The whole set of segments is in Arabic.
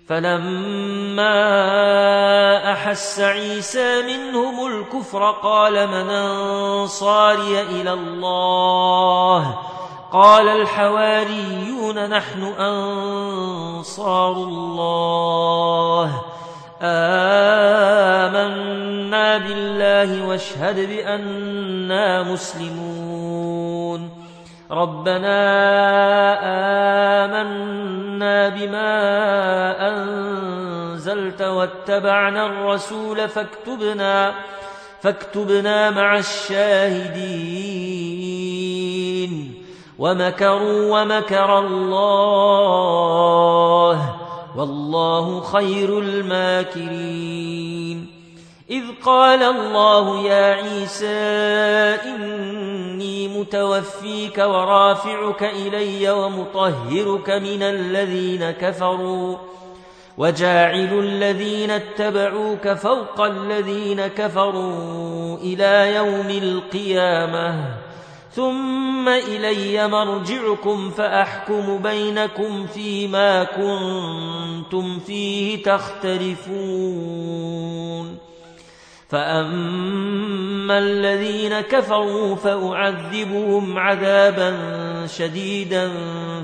فلما أحس عيسى منهم الكفر قال من أنصاري إلى الله قال الحواريون نحن أنصار الله آمنا بالله واشهد بأننا مسلمون ربنا آمنا بما أنزلت واتبعنا الرسول فاكتبنا مع الشاهدين ومكروا ومكر الله والله خير الماكرين إذ قال الله يا عيسى إني متوفيك ورافعك إلي ومطهرك من الذين كفروا وجاعل الذين اتبعوك فوق الذين كفروا إلى يوم القيامة ثم إلي مرجعكم فأحكم بينكم فيما كنتم فيه تختلفون فأما الذين كفروا فأعذبهم عذابا شديدا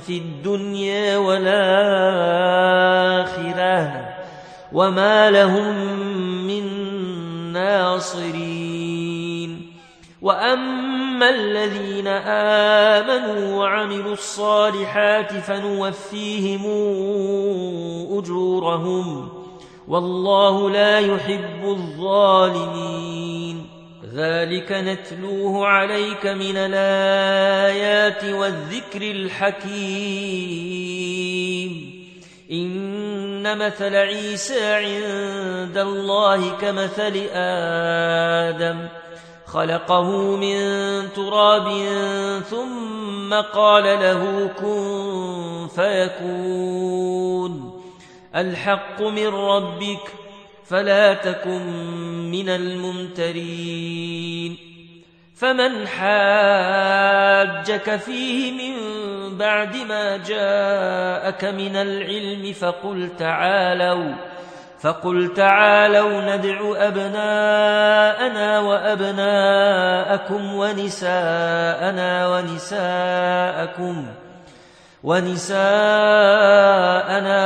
في الدنيا والآخرة وما لهم من ناصرين وأما الذين آمنوا وعملوا الصالحات فنوفيهم أجورهم والله لا يحب الظالمين ذلك نتلوه عليك من الآيات والذكر الحكيم إن مثل عيسى عند الله كمثل آدم خلقه من تراب ثم قال له كن فيكون الحق من ربك فلا تكن من الممترين فمن حاجك فيه من بعد ما جاءك من العلم فقل تعالوا ندع أبناءنا وأبناءكم ونساءنا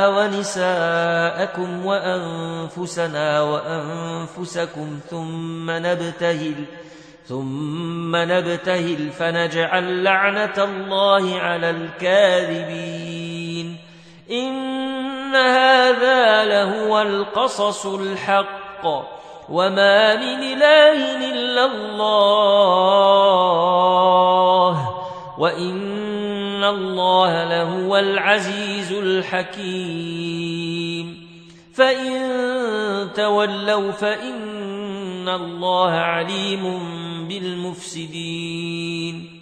ونساءكم وأنفسنا وأنفسكم ثم نبتهل فنجعل لعنة الله على الكاذبين إن هذا لهو القصص الحق وما من إله إلا الله وإن الله لهو العزيز الحكيم فإن تولوا فإن الله عليم بالمفسدين